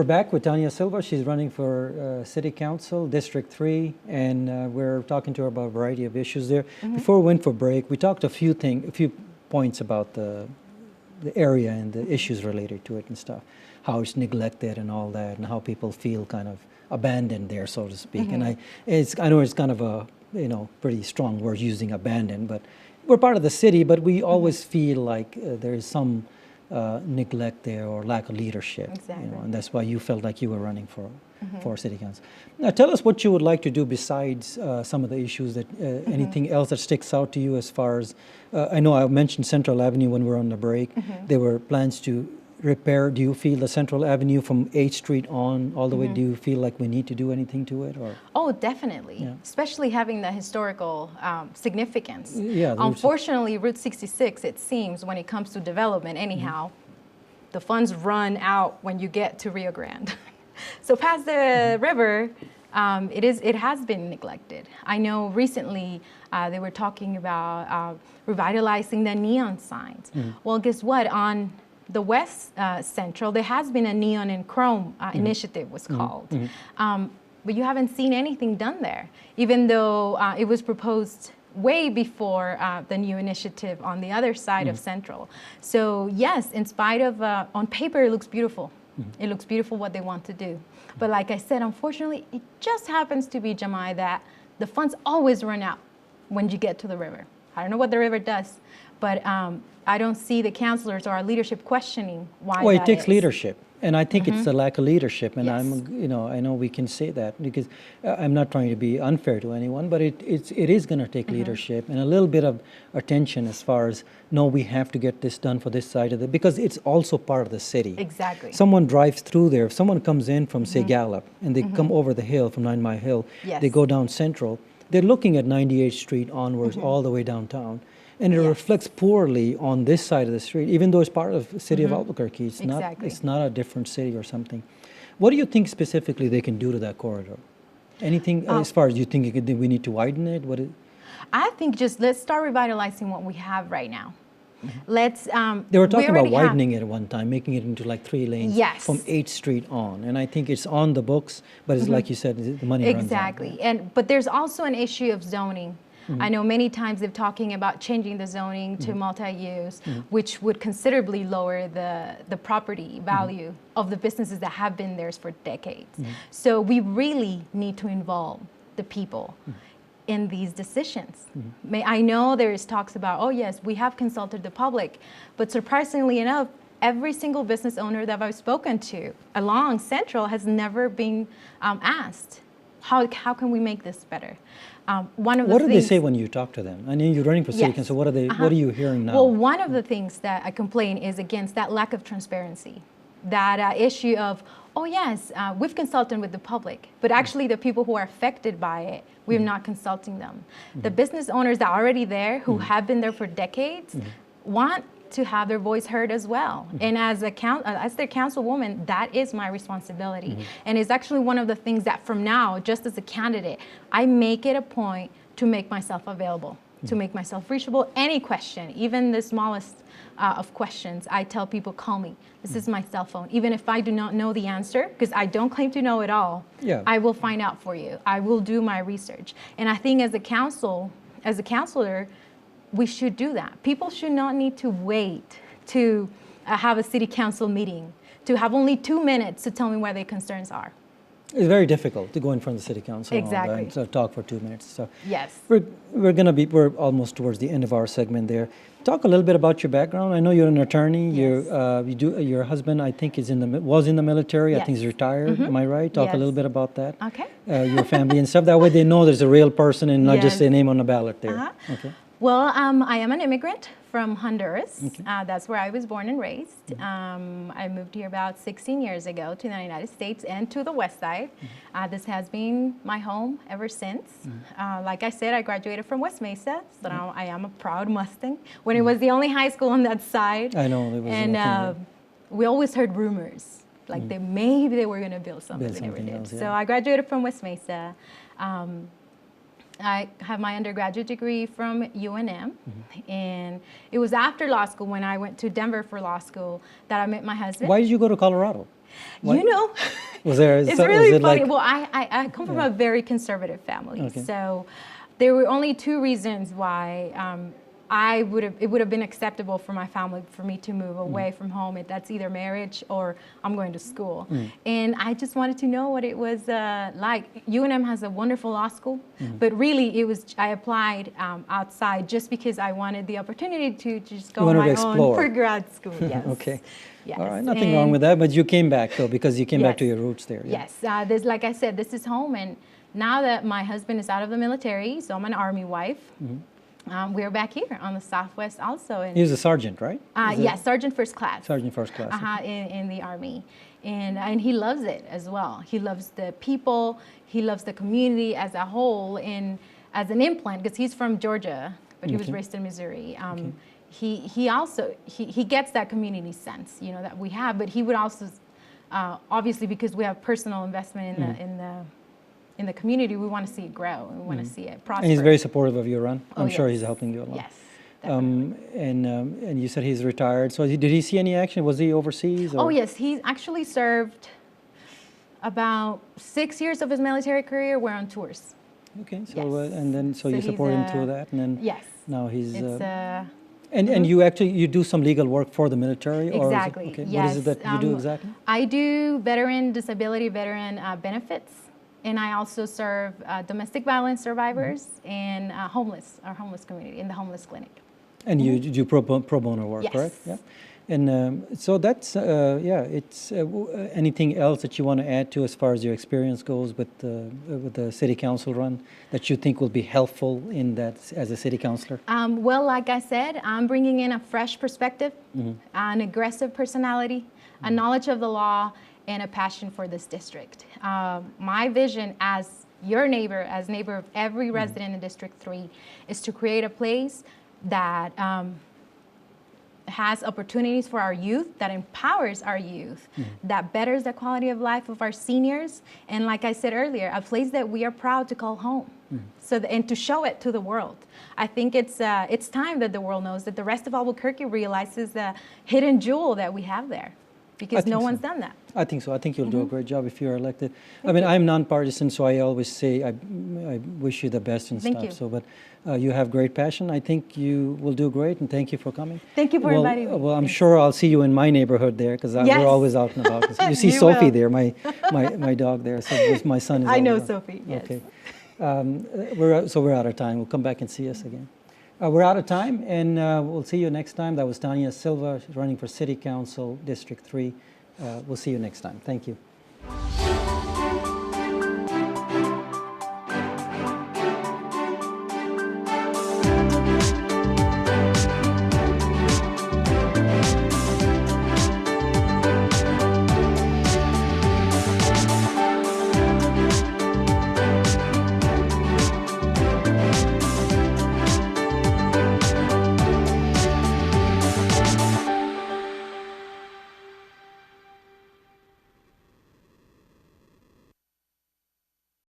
We're back with Tania Silva. She's running for City Council, District 3, and we're talking to her about a variety of issues there. Before we went for break, we talked a few points about the area and the issues related to it and stuff, how it's neglected and all that, and how people feel kind of abandoned there, so to speak. And I know it's kind of a pretty strong word using abandoned, but we're part of the city, but we always feel like there is some neglect there or lack of leadership. Exactly. And that's why you felt like you were running for City Council. Now tell us what you would like to do besides some of the issues that, anything else that sticks out to you as far as, I know I mentioned Central Avenue when we were on the break. There were plans to repair. Do you feel the Central Avenue from 8th Street on all the way, do you feel like we need to do anything to it? Or? Oh, definitely. Yeah. Especially having the historical significance. Yeah, unfortunately, Route 66, it seems, when it comes to development anyhow, the funds run out when you get to Rio Grande. So past the river, it has been neglected. I know recently they were talking about revitalizing the neon signs. Well, guess what? On the West Central, there has been a neon and chrome initiative, was called. But you haven't seen anything done there, even though it was proposed way before the new initiative on the other side of Central. So yes, in spite of, on paper, it looks beautiful. It looks beautiful what they want to do. But like I said, unfortunately, it just happens to be, Jamai, that the funds always run out when you get to the river. I don't know what the river does, but I don't see the councilors or our leadership questioning why. Well, it takes leadership, and I think it's the lack of leadership. And Yes. I know we can say that because I'm not trying to be unfair to anyone, but it is going to take leadership and a little bit of attention as far as no, we have to get this done for this side of it because it's also part of the city. Exactly. Someone drives through there. If someone comes in from say Gallup and they come over the hill from 9 Mile Hill, Yes. they go down Central. They're looking at 98th Street onwards all the way downtown. And it reflects poorly on this side of the street, even though it's part of the city of Albuquerque. It's not a different city or something. What do you think specifically they can do to that corridor? Anything as far as you think we need to widen it? I think just let's start revitalizing what we have right now. Let's. They were talking about widening it at one time, making it into like 3 lanes Yes. from 8th Street on. And I think it's on the books, but it's like you said, the money runs out. Exactly. But there's also an issue of zoning. I know many times they're talking about changing the zoning to multi-use, which would considerably lower the property value of the businesses that have been there for decades. So we really need to involve the people in these decisions. I know there is talks about, oh yes, we have consulted the public, but surprisingly enough, every single business owner that I've spoken to along Central has never been asked, how can we make this better? What do they say when you talk to them? I mean, you're running for city council. What are you hearing now? Well, one of the things that I complain is against that lack of transparency, that issue of, oh yes, we've consulted with the public, but actually the people who are affected by it, we're not consulting them. The business owners that are already there, who have been there for decades, want to have their voice heard as well. And as their councilwoman, that is my responsibility. And it's actually one of the things that from now, just as a candidate, I make it a point to make myself available, to make myself reachable. Any question, even the smallest of questions, I tell people, call me. This is my cell phone. Even if I do not know the answer, because I don't claim to know it all, I will find out for you. I will do my research. And I think as a counselor, we should do that. People should not need to wait to have a city council meeting, to have only 2 minutes to tell me where their concerns are. It's very difficult to go in front of the city council Exactly. and so talk for 2 minutes. So Yes. we're almost towards the end of our segment there. Talk a little bit about your background. I know you're an attorney. Yes. Your husband, I think, was in the military. I think he's Yes. retired. Am I right? Talk a Yes. little bit about that. Okay. Your family and stuff. That way they know there's a real person and not just Yes. a name on the ballot there. Okay. Well, I am an immigrant from Honduras. Okay. That's where I was born and raised. I moved here about 16 years ago to the United States and to the West Side. This has been my home ever since. Like I said, I graduated from West Mesa, so now I am a proud Mustang. When it was the only high school on that side. I know. There was and we always heard rumors, like maybe they were going to build something, they never did. Else, So I graduated from West Mesa. I have my undergraduate degree from UNM, and it was after law school, when I went to Denver for law school, that I met my husband. Why did you go to Colorado? Why? You know, Was there? it's so, really was it funny. like? Well, I come from Yeah. a very conservative family, Okay. so there were only two reasons why it would have been acceptable for my family for me to move away from home. That's either marriage or I'm going to school. And I just wanted to know what it was like. UNM has a wonderful law school, but really it was, I applied outside just because I wanted the opportunity to just go on wanted to my own explore. for grad school. Yes. Okay. Yes. All right. Nothing wrong with that. But you came back though, because you came back to Yes. your roots there. Yeah. Yes, this, like I said, this is home, and now that my husband is out of the military, so I'm an Army wife, we're back here on the Southwest also. And He was a sergeant, right? yes, Sergeant First Class. Sergeant first class. In the Army, and he loves it as well. He loves the people, he loves the community as a whole, and as an implant, because he's from Georgia, but he was raised in Missouri. He also gets that community sense, you know, that we have, but he would also obviously, because we have personal investment in the community, we want to see it grow and we want to see it prosper. And he's very supportive of your run. I'm sure yes. he's helping you a lot. Yes, definitely. And you said he's retired. So did he see any action? Was he overseas? Or? Oh yes, he actually served about 6 years of his military career. We're on tours. Okay. So Yes. and then so you he's, support him through that, and then Yes. now he's. It's and you actually you do some legal work for the military, or is it- exactly. okay. Yes. What is it that you do exactly? I do veteran disability, veteran benefits, and I also serve domestic violence survivors and our homeless community in the homeless clinic. And you do pro bono work, Yes. correct? Yeah. And so that's It's anything else that you want to add to as far as your experience goes with the city council run that you think will be helpful in that as a city councilor? Well, like I said, I'm bringing in a fresh perspective, an aggressive personality, a knowledge of the law, and a passion for this district. My vision as your neighbor, as neighbor of every resident in District 3, is to create a place that has opportunities for our youth, that empowers our youth, that betters the quality of life of our seniors, and like I said earlier, a place that we are proud to call home. And to show it to the world. I think it's time that the world knows that the rest of Albuquerque realizes the hidden jewel that we have there, because no one's done that. I think so. I think you'll do a great job if you're elected. I mean, I'm nonpartisan, so I always say I wish you the best and Thank stuff. you. So, but you have great passion. I think you will do great, and thank you for coming. Thank you for inviting me. Well, I'm sure I'll see you in my neighborhood there, because Yes. we're always out and about. You see You Sophie will. there, my dog there. So my son is. I know over there. Sophie, yes. Okay. We're out of time. We'll come back and see us again. We're out of time, and we'll see you next time. That was Tania Silva. She's running for City Council, District 3. We'll see you next time. Thank you.